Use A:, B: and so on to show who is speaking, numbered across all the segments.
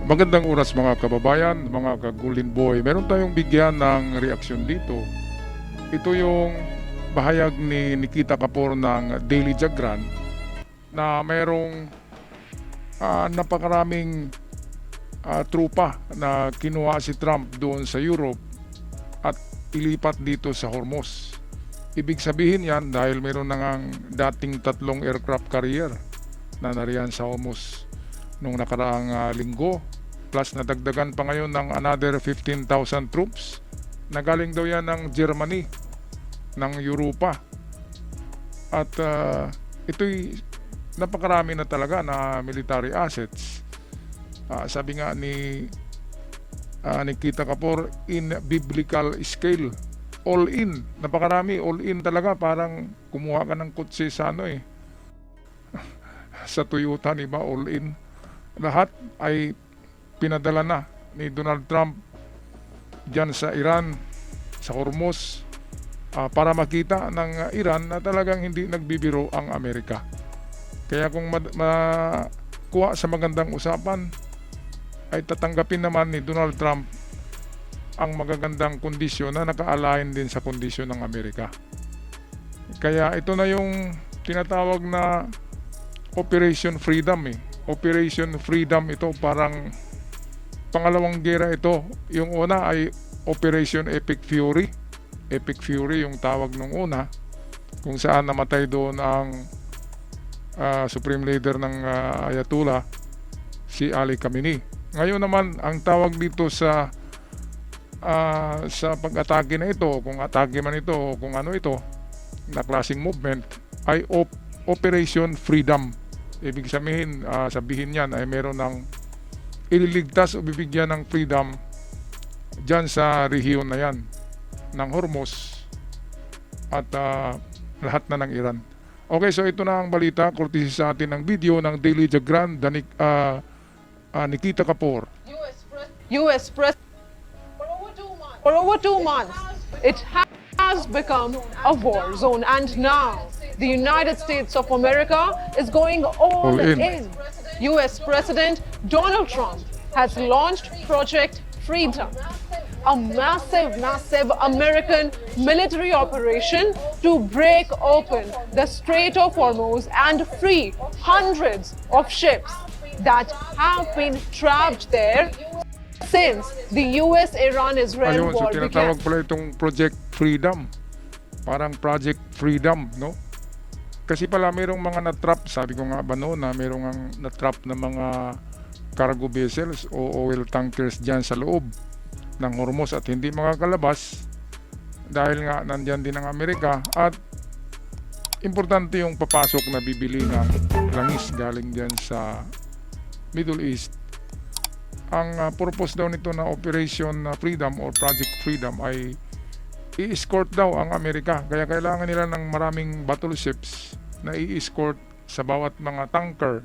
A: Magandang oras mga kababayan, mga kagulin boy. Meron tayong bigyan ng reaksyon dito. Ito yung bahayag ni Nikita Kapor ng Daily Jagran na mayroong napakaraming trupa na kinuha si Trump doon sa Europe at ilipat dito sa Hormuz. Ibig sabihin yan dahil meron na ngang dating 3 aircraft carrier na nariyan sa Hormuz nung nakaraang linggo. Plus nadagdagan pa ngayon ng another 15,000 troops na galing daw yan ng Germany, ng Europa. At ito'y napakarami na talaga na military assets. Sabi nga ni Nikita Kapor, in biblical scale, all in, napakarami, all in talaga. Parang kumuha ka ng kutsi sa sa Toyota, di ba? All in. Lahat ay pinadala na ni Donald Trump dyan sa Iran, sa Hormuz, para makita ng Iran na talagang hindi nagbibiro ang Amerika. Kaya kung makuha sa magandang usapan, ay tatanggapin naman ni Donald Trump ang magagandang kondisyon na naka-align din sa kondisyon ng Amerika. Kaya ito na yung tinatawag na Operation Freedom Operation Freedom ito, parang pangalawang gera ito. Yung una ay Operation Epic Fury. Epic Fury yung tawag nung una, kung saan namatay doon ang Supreme Leader ng Ayatollah, si Ali Khamenei. Ngayon naman, ang tawag dito sa pag-atake na ito, kung atake man ito, kung ano ito, na klaseng movement, ay Operation Freedom. Ibig sabihin yan ay meron ng ililigtas o bibigyan ng freedom dyan sa rehiyon na yan ng Hormuz at lahat na ng Iran. Okay, so ito na ang balita, courtesy sa atin ng video ng Daily Jagran, Nikita Kapor.
B: US President, for over 2 months, it has become a war zone, and now the United States of America is going all in. US President Donald Trump has launched Project Freedom, a massive American military operation to break open the Strait of Hormuz and free hundreds of ships that have been trapped there since the US-Iran-Israel
A: Ayun, so
B: war began.
A: tinatawag pala itong Project Freedom. Parang Project Freedom, no? Kasi pala mayroong mga na-trap, sabi ko nga ba noon na mayroong na-trap na mga cargo vessels o oil tankers dyan sa loob ng Hormuz at hindi makakalabas dahil nga nandyan din ang Amerika, at importante yung papasok na bibili ng langis galing dyan sa Middle East. Ang purpose daw nito na Operation Freedom or Project Freedom ay i-escort daw ang Amerika, kaya kailangan nila ng maraming battleships na i-escort sa bawat mga tanker,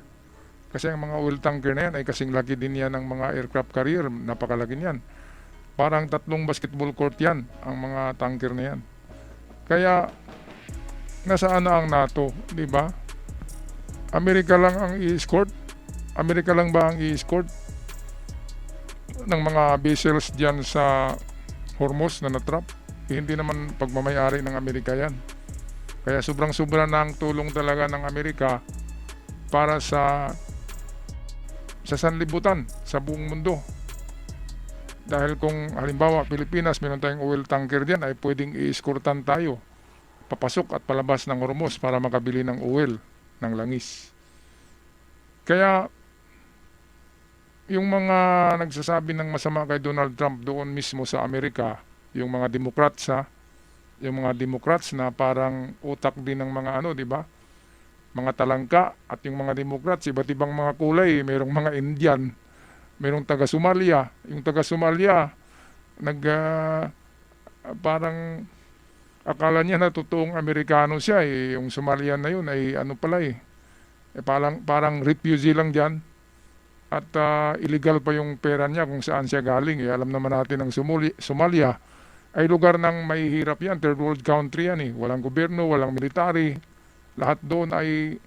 A: kasi ang mga oil tanker na yan ay kasing laki din yan ng mga aircraft carrier, napakalaki niyan, parang 3 basketball court yan ang mga tanker na yan. Kaya nasaan na ang NATO, di ba? Amerika lang ang i-escort? Amerika lang ba ang i-escort ng mga vessels dyan sa Hormuz na natrap? Hindi naman pagmamayari ng Amerika yan. Kaya sobrang-sobra na ang tulong talaga ng Amerika para sa sanlibutan sa buong mundo. Dahil kung halimbawa Pilipinas, meron tayong oil tanker diyan, ay pwedeng i-escortan tayo papasok at palabas ng Hormuz para makabili ng oil, ng langis. Kaya yung mga nagsasabi ng masama kay Donald Trump doon mismo sa Amerika, yung mga Democrats yung mga Democrats na parang utak din ng mga di ba? Mga talangka, at yung mga Democrats iba't ibang mga kulay, mayroong mga Indian, mayroong taga Somalia. Yung taga Somalia parang akala niya na totoong Amerikano siya yung Somalian na yun ay parang refugee lang diyan. At illegal pa yung pera niya kung saan siya galing. Alam naman natin ang Somalia ay lugar ng mahihirap yan, third world country yan Walang gobyerno, walang military. Lahat doon ay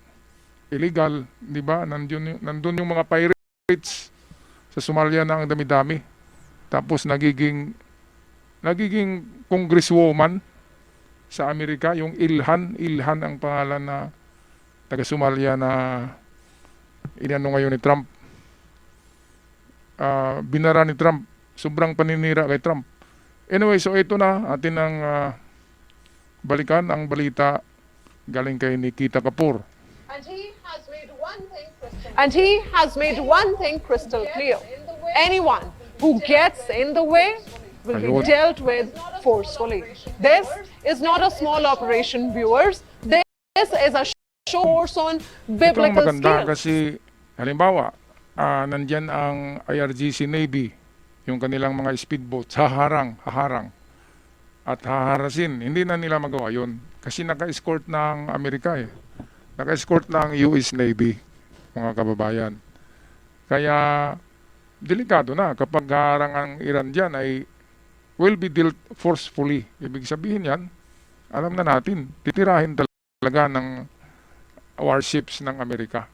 A: illegal, di ba? Nandun yung mga pirates Sa Somalia na ang dami-dami. Tapos nagiging congresswoman sa Amerika, yung Ilhan ang pangalan na taga Somalia na inano ngayon ni Trump. Binara ni Trump. Sobrang paninira kay Trump. Anyway, so ito na atin ang balikan ang balita galing kay Nikita Kapoor.
B: And he has made one thing crystal clear. Anyone who gets in the way will be
A: Ayun.
B: dealt with forcefully. This is not a small operation, viewers. This is a show course on
A: Ito ang
B: biblical
A: maganda
B: skills.
A: kasi halimbawa, nandyan ang IRGC Navy, yung kanilang mga speedboats, haharang at haharasin. Hindi na nila magawa yun kasi naka-escort ng Amerika eh. Naka-escort ng US Navy, mga kababayan. Kaya delikado na kapag harang ang Iran dyan ay will be dealt forcefully. Ibig sabihin yan, alam na natin, titirahin talaga ng warships ng Amerika.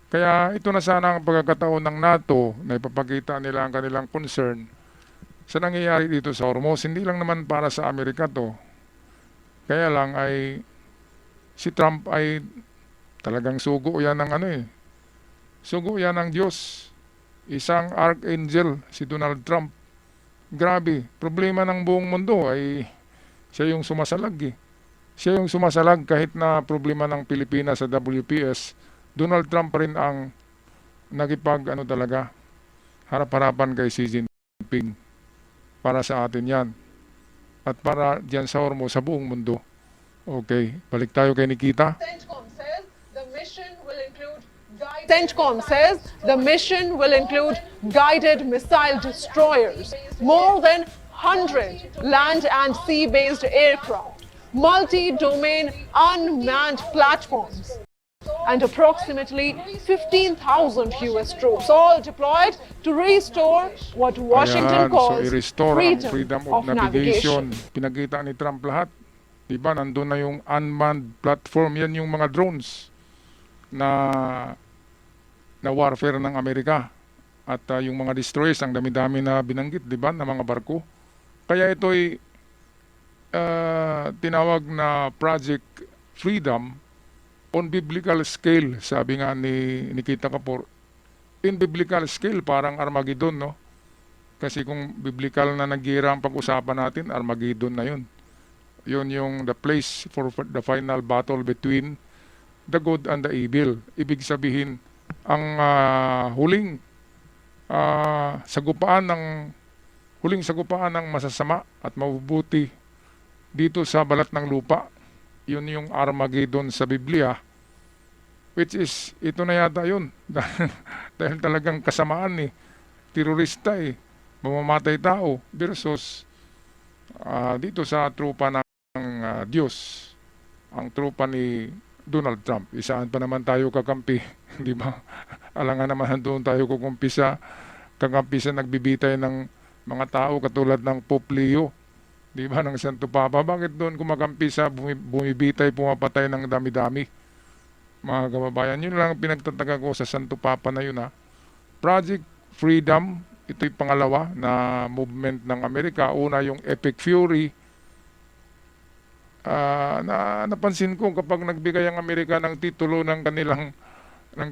A: Kaya ito na sana ang pagkakataon ng NATO na ipapakita nila ang kanilang concern sa nangyayari dito sa Hormuz. Hindi lang naman para sa Amerika to. Kaya lang ay si Trump ay talagang sugo yan ng sugo yan ng Diyos. Isang archangel si Donald Trump. Grabe, problema ng buong mundo ay siya yung sumasalag eh. Siya yung sumasalag kahit na problema ng Pilipinas sa WPS. Donald Trump pa rin ang talaga harap-harapan kay Xi Jinping para sa atin yan at para dyan sa Hormuz sa buong mundo. Okay, balik tayo kay Nikita.
B: CENTCOM says the mission will include guided missile destroyers, more than 100 land and sea-based aircraft, multi-domain unmanned platforms, and approximately 15,000 US troops, all deployed to restore what Washington
A: Ayan,
B: calls
A: so i-restore ang
B: freedom
A: of
B: of navigation.
A: navigation. Pinakita ni Trump lahat. Diba, nandun na yung unmanned platform. Yan yung mga drones na warfare ng Amerika. At yung mga destroyers, ang dami-dami na binanggit, diba, na mga barko. Kaya ito'y tinawag na Project Freedom on biblical scale, sabi nga ni Nikita Kapoor. In biblical scale, parang Armageddon, no? Kasi kung biblical na nagira ang pag-usapan natin, Armageddon na yun. Yun yung the place for the final battle between the good and the evil. Ibig sabihin, ang huling sagupaan ng masasama at mabubuti dito sa balat ng lupa. Yun yung Armageddon sa Biblia, which is, ito na yata yun. Dahil talagang kasamaan terorista mamamatay tao versus dito sa trupa ng Diyos, ang trupa ni Donald Trump. Isaan pa naman tayo kakampi, di ba? Alangan naman doon tayo kakampi sa nagbibitay ng mga tao katulad ng Pope Leo, di ba, ng Santo Papa. Bakit doon kumakampi sa bumibitay, pumapatay ng dami-dami? Mga kababayan, yun lang pinagtataka ko sa Santo Papa na yun Project Freedom, ito'y pangalawa na movement ng Amerika. Una yung Epic Fury. Napansin ko kapag nagbigay ang Amerika ng titulo ng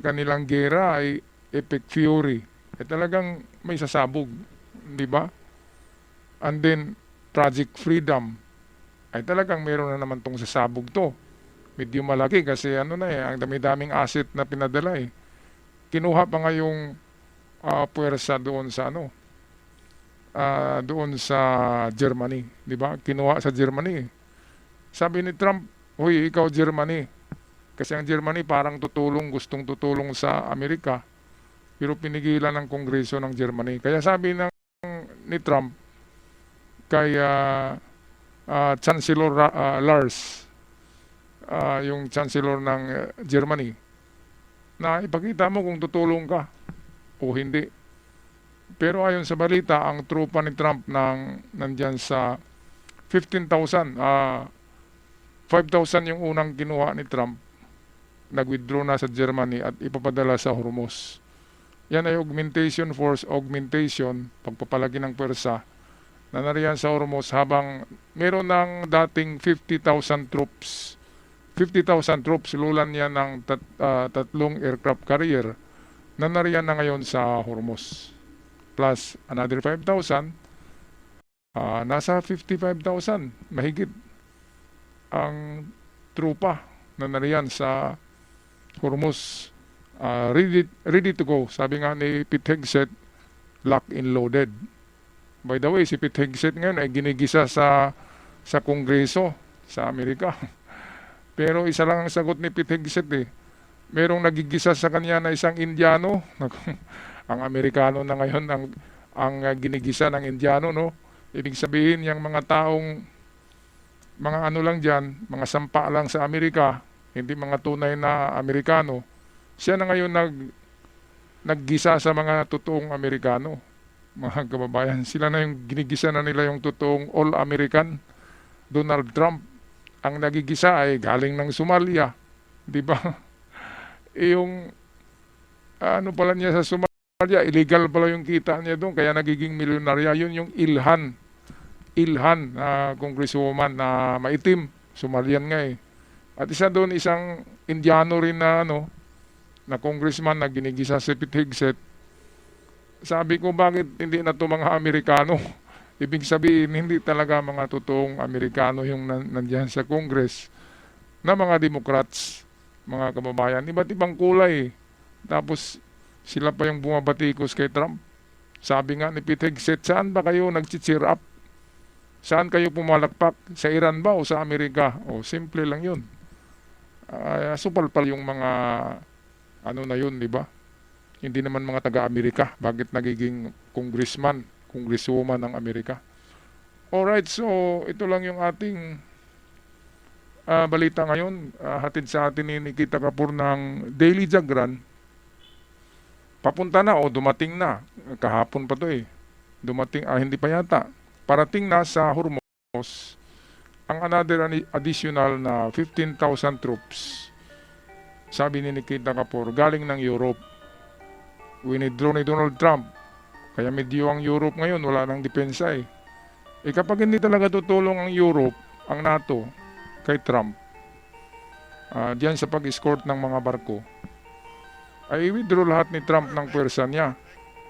A: kanilang gera ay Epic Fury. Talagang may sasabog, di ba? And then Project Freedom ay talagang meron na naman tong sasabog to. Medyo malaki kasi ang dami-daming asset na pinadala Kinuha pa nga yung puwersa doon sa Germany, di ba? Kinuha sa Germany. Sabi ni Trump, "Hoy, ikaw Germany." Kasi ang Germany parang gustong tutulong sa Amerika. Pero pinigilan ng Kongreso ng Germany. Kaya sabi ni Trump kay Chancellor Lars, yung Chancellor ng Germany, na ipakita mo kung tutulong ka o hindi. Pero ayon sa balita, ang trupa ni Trump nandyan sa 15,000. 5,000 yung unang kinuha ni Trump. Nag-withdraw na sa Germany at ipapadala sa Hormuz. Yan ay augmentation force, augmentation, pagpapalagi ng pwersa na nariyan sa Hormuz habang meron ng dating 50,000 troops. 50,000 troops, lulan yan ng tatlong aircraft carrier na nariyan na ngayon sa Hormuz. Plus another 5,000, nasa 55,000 mahigit ang trupa na nariyan sa Hormuz. Ready to go. Sabi nga ni Pete Hegseth, lock and loaded. By the way, si Pete Hegseth ngayon ay ginigisa sa Kongreso sa Amerika. Pero isa lang ang sagot ni Pete Hegseth eh. Merong nagigisa sa kanya na isang Indiano. Ang Amerikano na ngayon ang ginigisa ng Indiano, no? Ibig sabihin, yung mga taong mga ano lang dyan, mga sampa lang sa Amerika, hindi mga tunay na Amerikano. Siya na ngayon naggisa sa mga totoong Amerikano. Mga kababayan, sila na yung ginigisa na nila yung totoong all-American. Donald Trump, ang nagigisa ay galing ng Somalia. Di ba? Yung ano pala niya sa Somalia, illegal pala yung kita niya doon, kaya nagiging milyonarya. Yun yung Ilhan na congresswoman na maitim, Somalian nga eh. At isa doon, isang Indiano rin na na congressman na ginigisa si Pete Hegseth. Sabi ko, bakit hindi na to mga Amerikano? Ibig sabihin, hindi talaga mga totoong Amerikano yung nandiyan sa Congress na mga Democrats, mga kababayan. Iba't ibang kulay. Tapos sila pa yung bumabatikos kay Trump. Sabi nga ni Pete Hegseth, saan ba kayo nag-cheer up? Saan kayo pumalakpak? Sa Iran ba o sa Amerika? O simple lang yun. Supal-pal yung mga na yun, di ba? Hindi naman mga taga-Amerika. Bakit nagiging congresswoman ng Amerika? Alright, so ito lang yung ating balita ngayon. Hatid sa atin ni Nikita Kapur ng Daily Jagran. Papunta na o dumating na. Kahapon pa to eh. Dumating, hindi pa yata. Parating na sa Hormuz ang another additional na 15,000 troops. Sabi ni Nikita Kapur, galing ng Europe. Winidraw ni Donald Trump. Kaya medyo ang Europe ngayon, wala nang depensa eh. Kapag hindi talaga tutulong ang Europe, ang NATO, kay Trump, diyan sa pag-escort ng mga barko, ay withdraw lahat ni Trump ng pwersa niya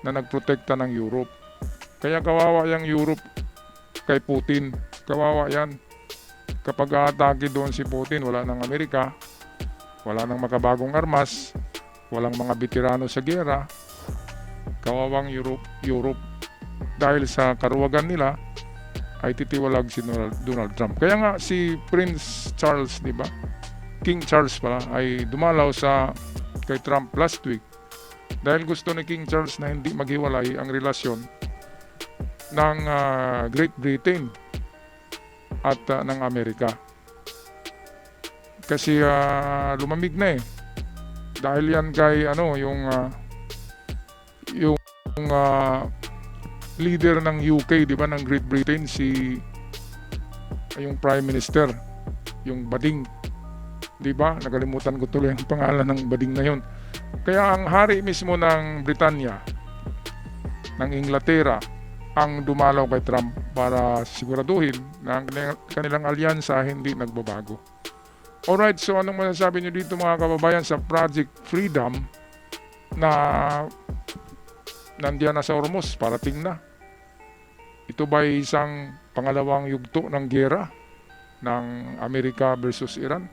A: na nagprotekta ng Europe. Kaya kawawa yung Europe kay Putin. Kawawa yan. Kapag aatake doon si Putin, wala nang Amerika, wala nang makabagong armas, walang mga veterano sa giyera, kawawang Europe dahil sa karuwagan nila ay titiwalag si Donald Trump. Kaya nga si Prince Charles, di ba? King Charles pala, ay dumalaw kay Trump last week dahil gusto ni King Charles na hindi maghiwalay ang relasyon ng Great Britain at ng Amerika. Kasi lumamig na eh. Dahil yan kay yung leader ng UK, di ba, ng Great Britain, yung Prime Minister, yung Bading, di ba? Nakalimutan ko tuloy ang pangalan ng Bading na yun. Kaya ang hari mismo ng Britanya, ng Inglaterra, ang dumalaw kay Trump para siguraduhin na ang kanilang alyansa hindi nagbabago. Alright, so anong masasabi nyo dito mga kababayan sa Project Freedom na nandiyan na sa Hormuz, parating na? Ito ba isang pangalawang yugto ng giyera ng Amerika versus Iran?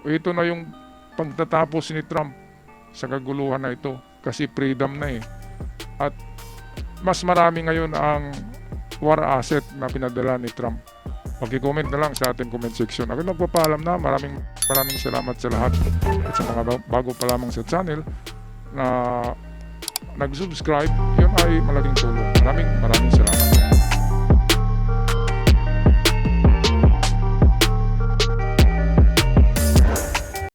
A: O ito na yung pagtatapos ni Trump sa kaguluhan na ito? Kasi freedom na eh. At mas marami ngayon ang war asset na pinadala ni Trump. Pag-comment na lang sa ating comment section. Ako magpapaalam na. Maraming salamat sa lahat. At sa mga bago pa lamang sa channel na nag-subscribe, yun ay malaking tulong. Maraming salamat.